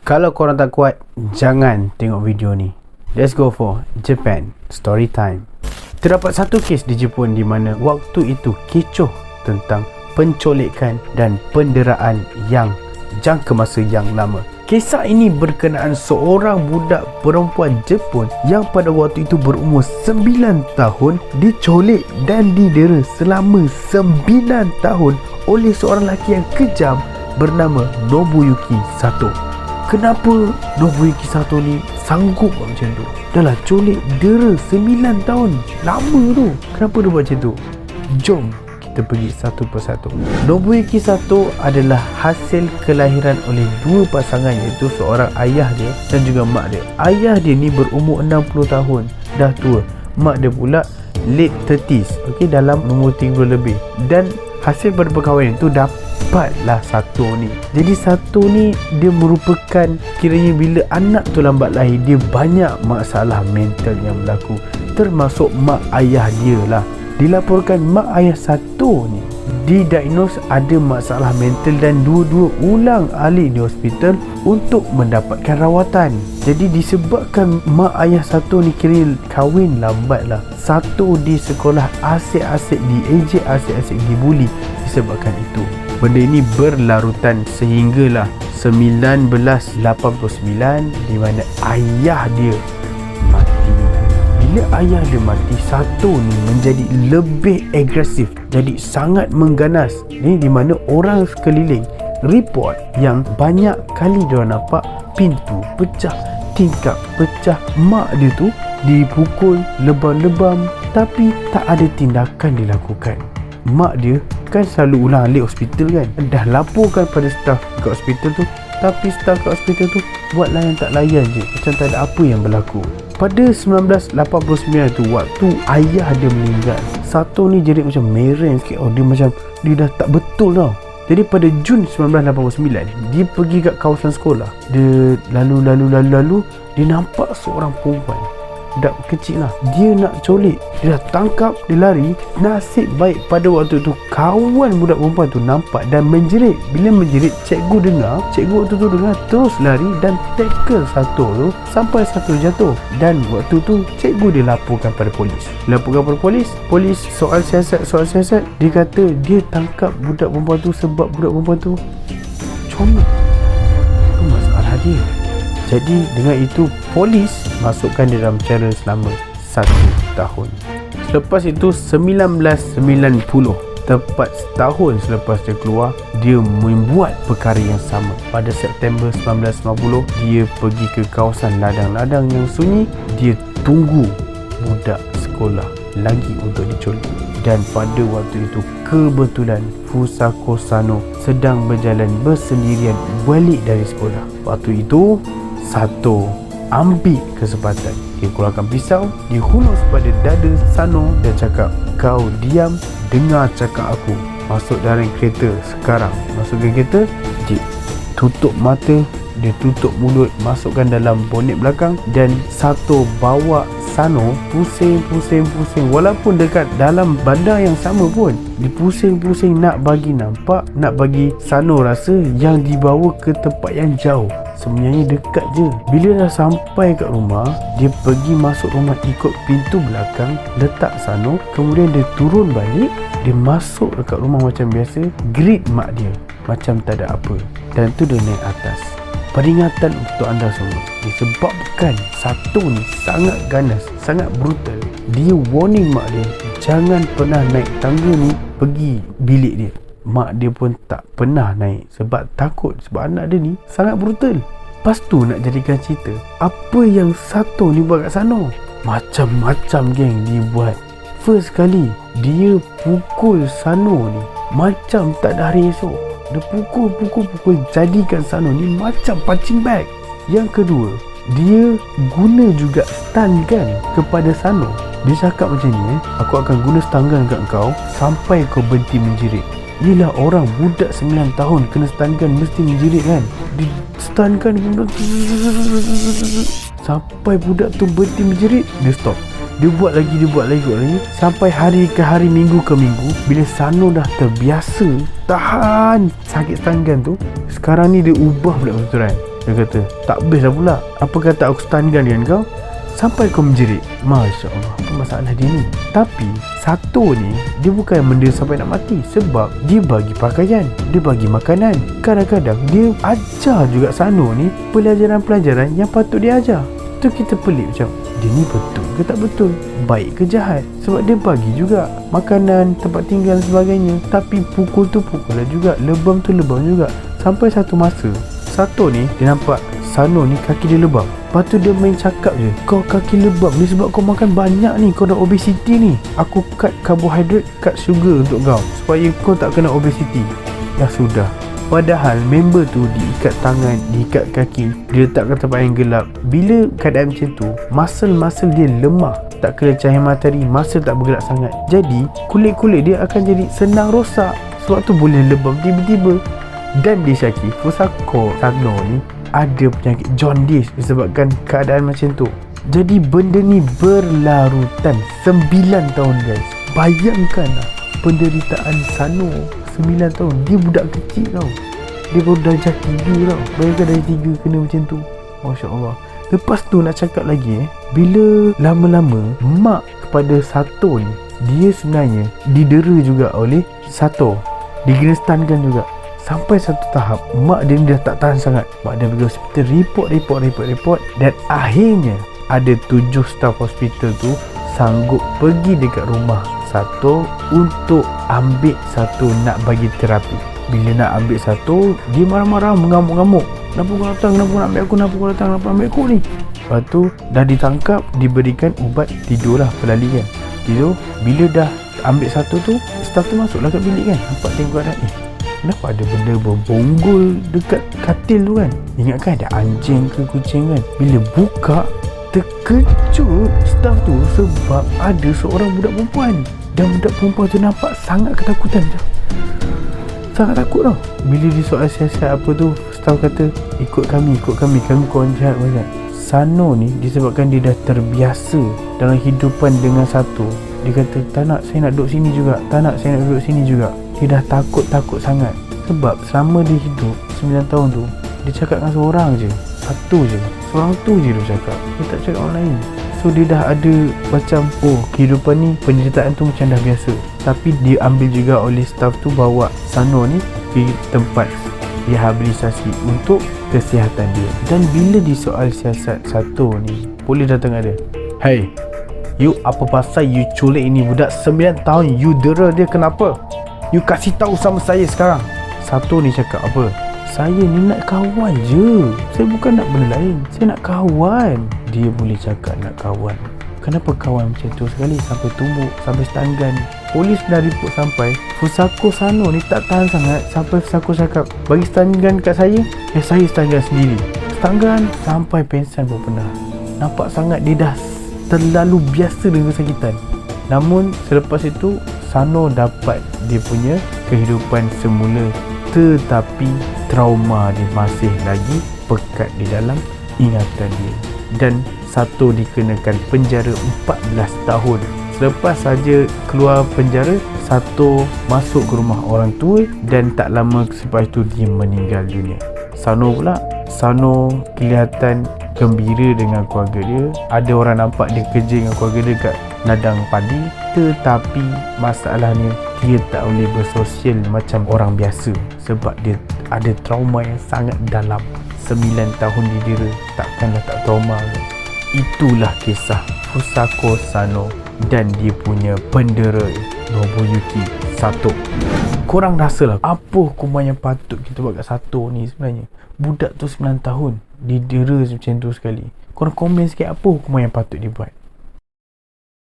Kalau korang tak kuat, jangan tengok video ni. Let's go for Japan Story Time. Terdapat satu kes di Jepun di mana waktu itu kecoh tentang pencolekan dan penderaan yang jangka masa yang lama. Kisah ini berkenaan seorang budak perempuan Jepun yang pada waktu itu berumur 9 tahun dicolek dan didera selama 9 tahun oleh seorang lelaki yang kejam bernama Nobuyuki Sato. Kenapa Nobuyuki Sato ni sanggup buat macam tu? Dah lah colek dera 9 tahun. Lama tu. Kenapa dia buat macam tu? Jom kita pergi satu persatu. Nobuyuki Sato adalah hasil kelahiran oleh dua pasangan, iaitu seorang ayah dia dan juga mak dia. Ayah dia ni berumur 60 tahun. Dah tua. Mak dia pula late 30s. Okey, dalam umur 30 lebih. Dan hasil pada perkahwinan tu dapatlah Sato ni. Jadi Sato ni dia merupakan, kiranya bila anak tu lambat lahir, dia banyak masalah mental yang berlaku, termasuk mak ayah dia lah. Dilaporkan mak ayah Sato ni didiagnos ada masalah mental dan dua-dua ulang alik di hospital untuk mendapatkan rawatan. Jadi disebabkan mak ayah Sato ni kira kahwin lambat lah, Sato di sekolah asyik-asyik diejek, asyik-asyik dibuli disebabkan itu. Benda ini berlarutan sehinggalah 1989 di mana ayah dia mati. Bila ayah dia mati, Sato ni menjadi lebih agresif, jadi sangat mengganas. Ini di mana orang sekeliling report yang banyak kali dia nampak pintu pecah, tingkap pecah, mak dia tu dipukul lebam-lebam tapi tak ada tindakan dilakukan. Mak dia kan selalu ulang alik hospital kan, dah laporkan pada staf kat hospital tu, tapi staf kat hospital tu buat layan tak layan je, macam tak ada apa yang berlaku. Pada 1989 tu, waktu ayah dia meninggal, Sato ni jadi macam mereng sikit. Dia dah tak betul tau. Jadi pada Jun 1989, dia pergi kat kawasan sekolah. Dia lalu, dia nampak seorang perempuan, budak kecil lah, dia nak colek. Dia dah tangkap, dia lari. Nasib baik pada waktu tu kawan budak perempuan tu nampak dan menjerit. Bila menjerit, cikgu waktu tu dengar, terus lari dan tackle Sato tu sampai Sato jatuh. Dan waktu tu cikgu dia laporkan pada polis. Polis soal siasat, dia kata dia tangkap budak perempuan tu sebab budak perempuan tu comel. Itu masalah dia. Jadi dengan itu polis masukkan dia dalam penjara selama 1 tahun. Selepas itu 1990, tepat setahun selepas dia keluar, dia membuat perkara yang sama. Pada September 1990, dia pergi ke kawasan ladang-ladang yang sunyi. Dia tunggu budak sekolah lagi untuk diculik. Dan pada waktu itu kebetulan Fusako Sano sedang berjalan bersendirian balik dari sekolah. Waktu itu Sato ambil kesempatan, dia keluarkan pisau, dia hunus pada dada Sano dan cakap, "Kau diam, dengar cakap aku. Masuk dalam kereta sekarang." Masuk ke kereta, dia tutup mata, dia tutup mulut, masukkan dalam bonet belakang, dan Sato bawa Sano pusing. Walaupun dekat dalam bandar yang sama pun, dia pusing nak bagi nampak, nak bagi Sano rasa yang dibawa ke tempat yang jauh. Sebenarnya dekat je. Bila dah sampai kat rumah, dia pergi masuk rumah ikut pintu belakang, letak Sano, kemudian dia turun balik, dia masuk dekat rumah macam biasa, greet mak dia macam tak ada apa, dan tu dia naik atas. Peringatan untuk anda semua, disebabkan Sato ni sangat ganas, sangat brutal. Dia warning mak dia, jangan pernah naik tangga ni pergi bilik dia. Mak dia pun tak pernah naik sebab takut, sebab anak dia ni sangat brutal. Lepas tu nak jadikan cerita, apa yang Sato ni buat kat Sano? Macam-macam geng dia buat. First kali, dia pukul Sano ni macam tak ada hari esok. Dia pukul, jadikan Sano ni macam punching bag. Yang kedua, dia guna juga stun gun kepada Sano. Dia cakap macam ni, aku akan guna stun gun kat kau sampai kau berhenti menjerit. Yelah, orang budak 9 tahun kena stun gun mesti menjerit kan. Dia stun gun sampai budak tu berhenti menjerit, dia stop. Dia buat lagi sampai hari ke hari, minggu ke minggu. Bila Sano dah terbiasa tahan sakit stun gun tu, sekarang ni dia ubah pula peraturan. Dia kata, tak best dah pula. Apa kata aku stun gun dengan kau sampai kau menjerit. Masya Allah, apa masalah dia ni? Tapi Sato ni, dia bukan benda sampai nak mati. Sebab dia bagi pakaian, dia bagi makanan. Kadang-kadang dia ajar juga Sano ni pelajaran-pelajaran yang patut dia ajar. Tu kita pelik macam, dia ni betul ke tak betul? Baik ke jahat? Sebab dia bagi juga makanan, tempat tinggal dan sebagainya. Tapi pukul tu pukul lah juga, lebam tu lebam juga. Sampai satu masa Sato ni, dia nampak Sano ni kaki dia lebam. Lepas tu dia main cakap je, kau kaki lebam ni sebab kau makan banyak ni, kau dah obesity ni. Aku cut carbohydrate, cut sugar untuk kau supaya kau tak kena obesity. Dah sudah. Padahal member tu diikat tangan, diikat kaki, dia letakkan tempat yang gelap. Bila keadaan macam tu, muscle dia lemah, tak kena cahaya matahari, muscle tak bergerak sangat. Jadi kulit-kulit dia akan jadi senang rosak. Sebab tu boleh lebam tiba-tiba. Dan disyaki Fusako Sano ni ada penyakit jaundice disebabkan keadaan macam tu. Jadi benda ni berlarutan 9 tahun guys. Bayangkan lah penderitaan Sano 9 tahun. Dia budak kecil tau. Dia baru darjah 3 tau. Bayangkan darjah 3 kena macam tu. Masya Allah. Lepas tu nak cakap lagi bila lama-lama mak kepada Sato ni, dia sebenarnya didera juga oleh Sato. Dia kena stun gun juga. Sampai satu tahap mak dia ni dah tak tahan sangat. Mak dia pergi hospital, report. Dan akhirnya ada 7 staff hospital tu sanggup pergi dekat rumah Sato untuk ambil Sato nak bagi terapi. Bila nak ambil Sato, dia marah-marah, mengamuk-ngamuk. Kenapa kau datang? Kenapa kau nak ambil aku? Kenapa kau datang? Kenapa ambil aku ni? Lepas tu dah ditangkap, diberikan ubat tidur lah, pelali kan. Tidur. Bila dah ambil Sato tu, staff tu masuklah kat bilik kan. Nampak tengok keadaan kenapa ada benda berbonggol dekat katil tu kan. Ingatkan ada anjing ke kucing kan. Bila buka, terkejut staff tu sebab ada seorang budak perempuan. Dan budak perempuan tu nampak sangat ketakutan je. Sangat takut tau. Bila disoal siasat apa tu, staff kata ikut kami kawan jahat banyak. Sano ni disebabkan dia dah terbiasa dalam hidupan dengan Sato. Dia kata tak nak, saya nak duduk sini juga. Tak nak, saya nak duduk sini juga. Dia dah takut sangat. Sebab selama dia hidup 9 tahun tu, dia cakap dengan seorang je, satu je, seorang tu je dia cakap. Dia tak cakap orang lain. So dia dah ada macam, kehidupan ni, penderitaan tu macam dah biasa. Tapi dia ambil juga oleh staff tu, bawa Sano ni pergi tempat rehabilitasi untuk kesihatan dia. Dan bila disoal siasat Sato ni, polis datang ada, hey, you apa pasal you culik ini budak 9 tahun, you dera dia kenapa? You kasih tahu sama saya sekarang. Sato ni cakap apa? Saya ni nak kawan je. Saya bukan nak benda lain. Saya nak kawan. Dia boleh cakap nak kawan. Kenapa kawan macam tu sekali sampai tumbuk, sampai stun gun? Polis dah report sampai. Fusako Sano ni tak tahan sangat sampai Fusako cakap, bagi stun gun kat saya. Saya stun gun sendiri. Stun gun sampai pensan pun pernah. Nampak sangat dia dah terlalu biasa dengan kesakitan. Namun selepas itu Sano dapat dia punya kehidupan semula, tetapi trauma dia masih lagi pekat di dalam ingatan dia. Dan Sato dikenakan penjara 14 tahun. Selepas saja keluar penjara, Sato masuk ke rumah orang tua dan tak lama selepas itu dia meninggal dunia. Sano pula, Sano kelihatan gembira dengan keluarga dia. Ada orang nampak dia kerja dengan keluarga dia kat ladang padi. Tetapi masalahnya dia tak boleh bersosial macam orang biasa sebab dia ada trauma yang sangat dalam. 9 tahun didera, takkanlah tak trauma ke? Itulah kisah Fusako Sano dan dia punya pendera Nobuyuki Sato. Korang rasalah apa hukuman yang patut kita buat kat Sato ni sebenarnya? Budak tu 9 tahun didera macam tu sekali. Korang komen sikit apa hukuman yang patut dibuat.